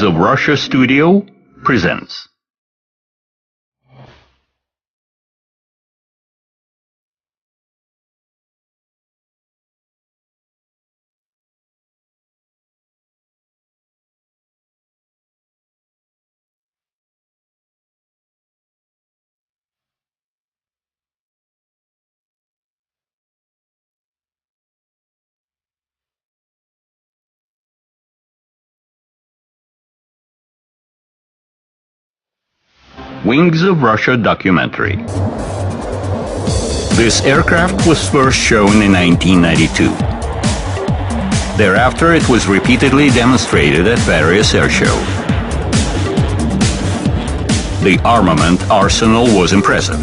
Wings of Russia studio presents. Wings of Russia documentary. This aircraft was first shown in 1992. Thereafter, it was repeatedly demonstrated at various airshows. The armament arsenal was impressive.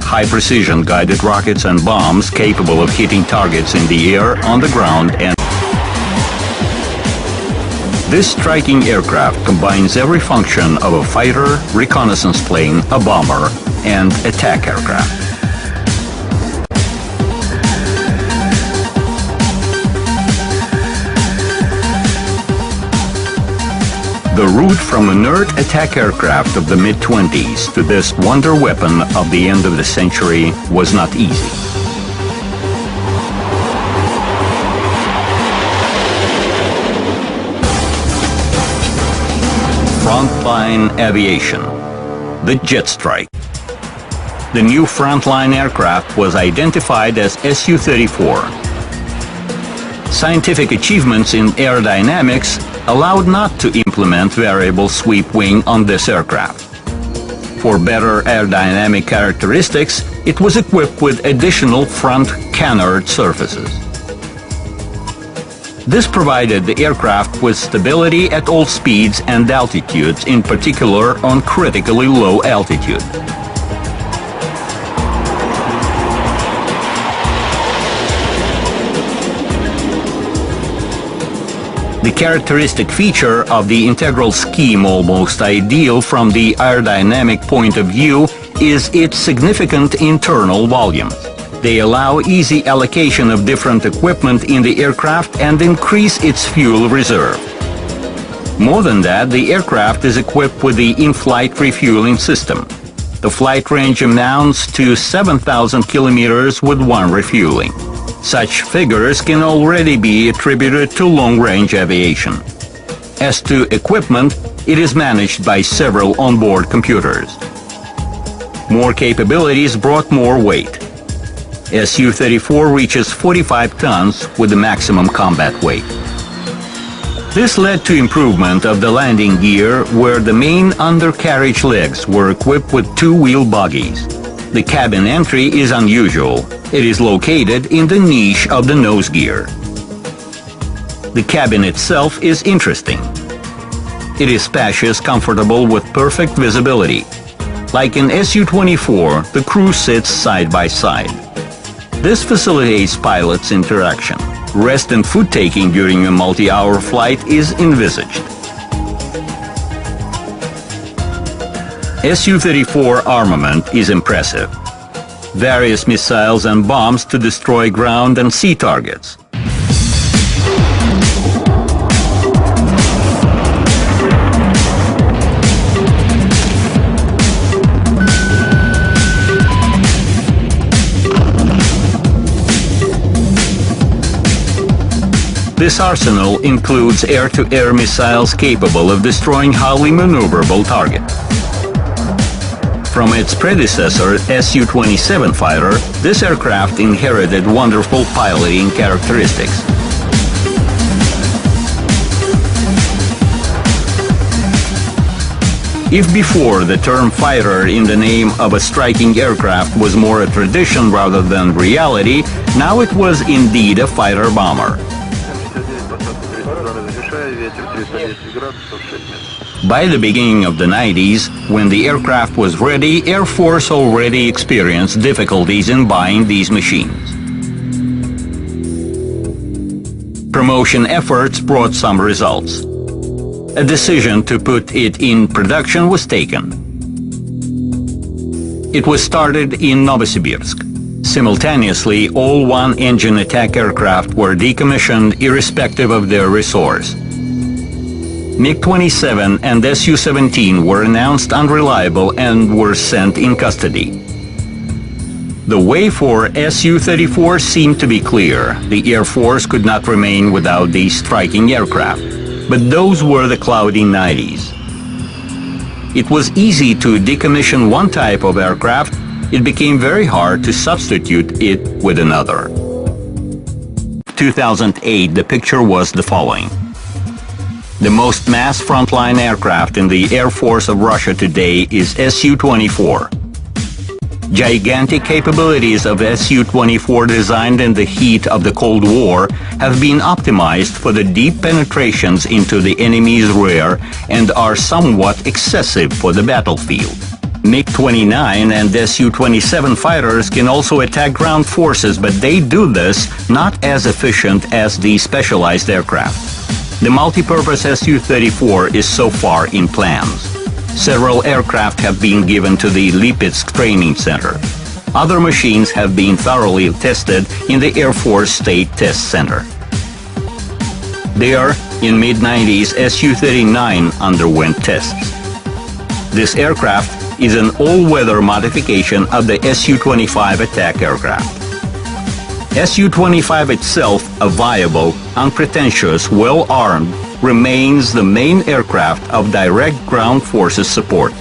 High-precision guided rockets and bombs capable of hitting targets in the air, on the ground, and this striking aircraft combines every function of a fighter, reconnaissance plane, a bomber, and attack aircraft. The route from inert attack aircraft of the mid-20s to this wonder weapon of the end of the century was not easy. Frontline aviation, the jet strike. The new frontline aircraft was identified as Su-34. Scientific achievements in aerodynamics allowed not to implement variable sweep wing on this aircraft. For better aerodynamic characteristics, it was equipped with additional front canard surfaces. This provided the aircraft with stability at all speeds and altitudes, in particular on critically low altitude. The characteristic feature of the integral scheme, almost ideal from the aerodynamic point of view, is its significant internal volumes. They allow easy allocation of different equipment in the aircraft and increase its fuel reserve. More than that, the aircraft is equipped with the in-flight refueling system. The flight range amounts to 7,000 kilometers with one refueling. Such figures can already be attributed to long-range aviation. As to equipment, it is managed by several onboard computers. More capabilities brought more weight. Su-34 reaches 45 tons with the maximum combat weight. This led to improvement of the landing gear, where the main undercarriage legs were equipped with two-wheel bogies. The cabin entry is unusual. It is located in the niche of the nose gear. The cabin itself is interesting. It is spacious, comfortable, with perfect visibility. Like in Su-24, the crew sits side by side. This facilitates pilots' interaction. Rest and food taking during a multi-hour flight is envisaged. Su-34 armament is impressive. Various missiles and bombs to destroy ground and sea targets. This arsenal includes air-to-air missiles capable of destroying highly maneuverable targets. From its predecessor, Su-27 fighter, this aircraft inherited wonderful piloting characteristics. If before the term fighter in the name of a striking aircraft was more a tradition rather than reality, now it was indeed a fighter-bomber. By the beginning of the 90s, when the aircraft was ready, Air Force already experienced difficulties in buying these machines. Promotion efforts brought some results. A decision to put it in production was taken. It was started in Novosibirsk. Simultaneously, all one-engine attack aircraft were decommissioned irrespective of their resource. MiG-27 and Su-17 were announced unreliable and were sent in custody. The way for Su-34 seemed to be clear. The Air Force could not remain without these striking aircraft. But those were the cloudy 90s. It was easy to decommission one type of aircraft. It became very hard to substitute it with another. 2008, the picture was the following. The most mass frontline aircraft in the Air Force of Russia today is Su-24. Gigantic capabilities of Su-24 designed in the heat of the Cold War have been optimized for the deep penetrations into the enemy's rear and are somewhat excessive for the battlefield. MiG-29 and Su-27 fighters can also attack ground forces, but they do this not as efficient as the specialized aircraft. The multi-purpose Su-34 is so far in plans. Several aircraft have been given to the Lipetsk Training Center. Other machines have been thoroughly tested in the Air Force State Test Center. There, in mid-90s, Su-39 underwent tests. This aircraft is an all-weather modification of the Su-25 attack aircraft. Su-25 itself, a viable, unpretentious, well-armed, remains the main aircraft of direct ground forces support.